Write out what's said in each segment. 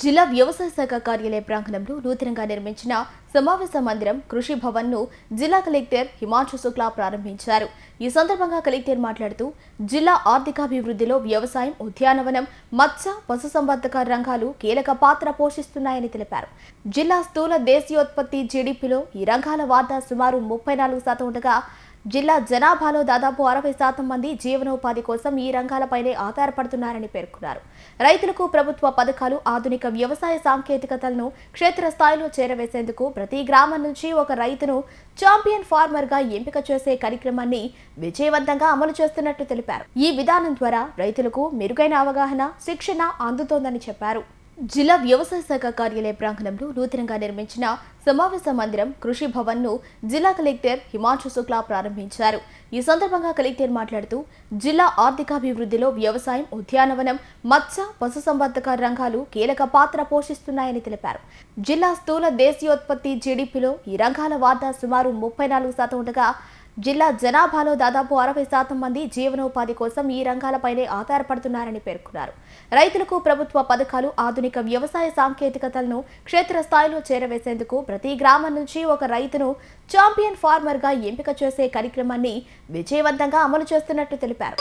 జిల్లా వ్యవసాయ శాఖ కార్యాలయ ప్రాంగణంలో నూతనంగా నిర్మించిన సమావేశ మందిరం కృషి భవన్ ను జిల్లా కలెక్టర్ హిమాంశు శుక్లా ప్రారంభించారు. ఈ సందర్భంగా కలెక్టర్ మాట్లాడుతూ జిల్లా ఆర్థికాభివృద్ధిలో వ్యవసాయం, ఉద్యానవనం, మత్స్య, పశుసంవర్ధక రంగాలు కీలక పాత్ర పోషిస్తున్నాయని తెలిపారు. జిల్లా స్థూల దేశీయోత్పత్తి జీడీపీలో ఈ రంగాల వాటా సుమారు 34% ఉండగా జిల్లా జనాభాలో దాదాపు 60% మంది జీవనోపాధి కోసం ఈ రంగాలపైనే ఆధారపడుతున్నారని పేర్కొన్నారు. రైతులకు ప్రభుత్వ పథకాలు, ఆధునిక వ్యవసాయ సాంకేతికతలను క్షేత్రస్థాయిలో చేరవేసేందుకు ప్రతి గ్రామం నుంచి ఒక రైతును ఛాంపియన్ ఫార్మర్ గా ఎంపిక చేసే కార్యక్రమాన్ని విజయవంతంగా అమలు చేస్తున్నట్టు తెలిపారు. ఈ విధానం ద్వారా రైతులకు మెరుగైన అవగాహన, శిక్షణ అందుతోందని చెప్పారు. జిల్లా వ్యవసాయ శాఖ కార్యాలయ ప్రాంగణంలో నూతనంగా నిర్మించిన సమావేశ మందిరం కృషి భవన్ ను జిల్లా కలెక్టర్ హిమాంశు శుక్లా ప్రారంభించారు. ఈ సందర్భంగా కలెక్టర్ మాట్లాడుతూ జిల్లా ఆర్థికాభివృద్ధిలో వ్యవసాయం, ఉద్యానవనం, మత్స్య, పశుసంవర్ధక రంగాలు కీలక పాత్ర పోషిస్తున్నాయని తెలిపారు. జిల్లా స్థూల దేశీయోత్పత్తి జీడీపీలో ఈ రంగాల వాటా సుమారు 34% ఉండగా జిల్లా జనాభాలో దాదాపు 60% మంది జీవనోపాధి కోసం ఈ రంగాలపైనే ఆధారపడుతున్నారని పేర్కొన్నారు. రైతులకు ప్రభుత్వ పథకాలు, ఆధునిక వ్యవసాయ సాంకేతికతలను క్షేత్రస్థాయిలో చేరవేసేందుకు ప్రతి గ్రామం నుంచి ఒక రైతును ఛాంపియన్ ఫార్మర్ గా ఎంపిక చేసే కార్యక్రమాన్ని విజయవంతంగా అమలు చేస్తున్నట్టు తెలిపారు.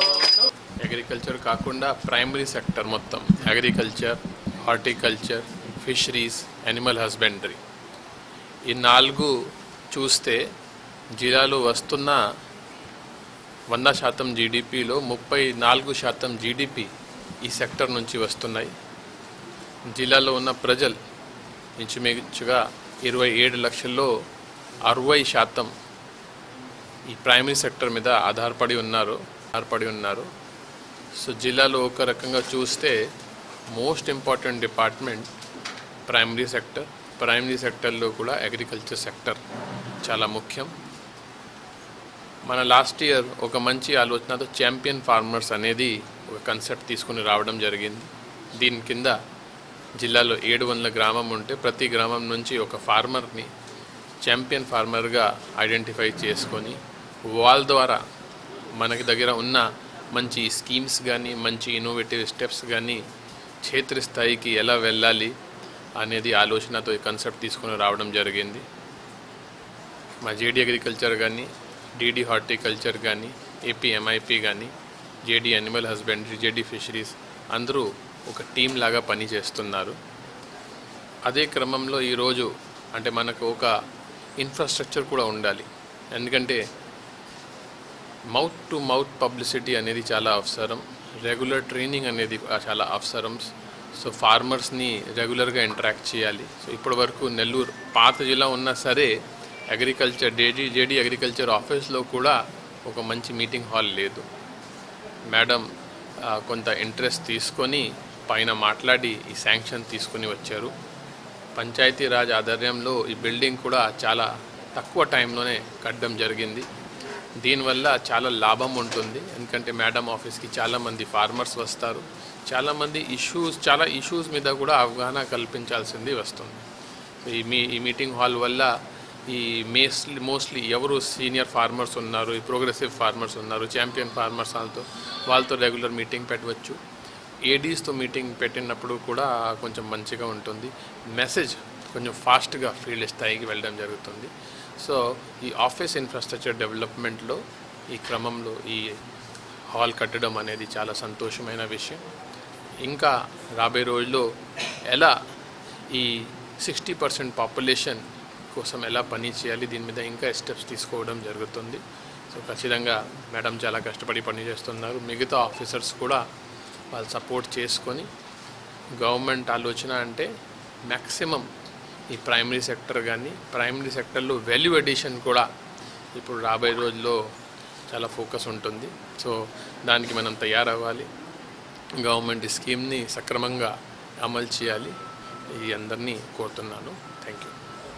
అగ్రికల్చర్ కాకుండా ప్రైమరీ సెక్టర్ మొత్తం agriculture, horticulture, fisheries, animal husbandry ఈ 4 చూస్తే జిల్లాలో వస్తున్న 100% జీడిపిలో 34% జీడిపి ఈ సెక్టర్ నుంచి వస్తున్నాయి. జిల్లాలో ఉన్న ప్రజలు ఇంచుమించుగా 27 లక్షల్లో 60% ఈ ప్రైమరీ సెక్టర్ మీద ఆధారపడి ఉన్నారు. సో జిల్లాలో ఒక రకంగా చూస్తే మోస్ట్ ఇంపార్టెంట్ డిపార్ట్మెంట్ ప్రైమరీ సెక్టర్లో కూడా అగ్రికల్చర్ సెక్టర్ చాలా ముఖ్యం. మన లాస్ట్ ఇయర్ ఒక మంచి ఆలోచనతో ఛాంపియన్ ఫార్మర్స్ అనేది ఒక కాన్సెప్ట్ తీసుకుని రావడం జరిగింది. దీని కింద జిల్లాలో 700 గ్రామం ఉంటే ప్రతి గ్రామం నుంచి ఒక ఫార్మర్ని ఛాంపియన్ ఫార్మర్గా ఐడెంటిఫై చేసుకొని వాళ్ళ ద్వారా మనకి దగ్గర ఉన్న మంచి స్కీమ్స్ కానీ, మంచి ఇన్నోవేటివ్ స్టెప్స్ కానీ క్షేత్రస్థాయికి ఎలా వెళ్ళాలి అనేది ఆలోచనతో ఈ కాన్సెప్ట్ తీసుకుని రావడం జరిగింది. మా జేడీ అగ్రికల్చర్ కానీ, డీడీ హార్టికల్చర్ కానీ, ఏపీ ఎంఐపీ కానీ, JD animal husbandry, JD fisheries అందరూ ఒక టీం లాగా పనిచేస్తున్నారు. అదే క్రమంలో ఈరోజు అంటే మనకు ఒక ఇన్ఫ్రాస్ట్రక్చర్ కూడా ఉండాలి. ఎందుకంటే మౌత్ టు మౌత్ పబ్లిసిటీ అనేది చాలా అవసరం, రెగ్యులర్ ట్రైనింగ్ అనేది చాలా అవసరం. సో ఫార్మర్స్ని రెగ్యులర్గా ఇంటరాక్ట్ చేయాలి. సో ఇప్పటి వరకు నెల్లూరు పాత జిల్లా ఉన్నా సరే అగ్రికల్చర్ జేడీ అగ్రికల్చర్ ఆఫీస్లో కూడా ఒక మంచి మీటింగ్ హాల్ లేదు. మేడం కొంత ఇంట్రెస్ట్ తీసుకొని పైన మాట్లాడి ఈ శాంక్షన్ తీసుకుని వచ్చారు. పంచాయతీరాజ్ ఆధ్వర్యంలో ఈ బిల్డింగ్ కూడా చాలా తక్కువ టైంలోనే కట్టడం జరిగింది. దీనివల్ల చాలా లాభం ఉంటుంది. ఎందుకంటే మేడం ఆఫీస్కి చాలామంది ఫార్మర్స్ వస్తారు, చాలామంది చాలా ఇష్యూస్ మీద కూడా అవగాహన కల్పించాల్సింది వస్తుంది. ఈ మీటింగ్ హాల్ వల్ల ఈ మోస్ట్లీ ఎవరు సీనియర్ ఫార్మర్స్ ఉన్నారు, ఈ ప్రోగ్రెసివ్ ఫార్మర్స్ ఉన్నారు, ఛాంపియన్ ఫార్మర్స్ వాళ్ళతో రెగ్యులర్ మీటింగ్ పెట్టవచ్చు. ఏడీస్తో మీటింగ్ పెట్టినప్పుడు కూడా కొంచెం మంచిగా ఉంటుంది. మెసేజ్ కొంచెం ఫాస్ట్గా ఫీల్డ్ స్థాయికి వెళ్ళడం జరుగుతుంది. సో ఈ ఆఫీస్ ఇన్ఫ్రాస్ట్రక్చర్ డెవలప్మెంట్లో ఈ క్రమంలో ఈ హాల్ కట్టడం అనేది చాలా సంతోషమైన విషయం. ఇంకా రాబోయే రోజుల్లో ఎలా ఈ 60% పాపులేషన్ కోసం ఎలా పని చేయాలి, దీని మీద ఇంకా స్టెప్స్ తీసుకోవడం జరుగుతుంది. సో ఖచ్చితంగా మేడం చాలా కష్టపడి పనిచేస్తున్నారు. మిగతా ఆఫీసర్స్ కూడా వాళ్ళు సపోర్ట్ చేసుకొని గవర్నమెంట్ ఆలోచన అంటే మ్యాక్సిమం ఈ ప్రైమరీ సెక్టర్ కానీ, ప్రైమరీ సెక్టర్లో వాల్యూ అడిషన్ కూడా ఇప్పుడు రాబోయే రోజుల్లో చాలా ఫోకస్ ఉంటుంది. సో దానికి మనం తయారవ్వాలి. గవర్నమెంట్ స్కీమ్ని సక్రమంగా అమలు చేయాలి. ఈ అందరినీ కోరుతున్నాను. Thank you.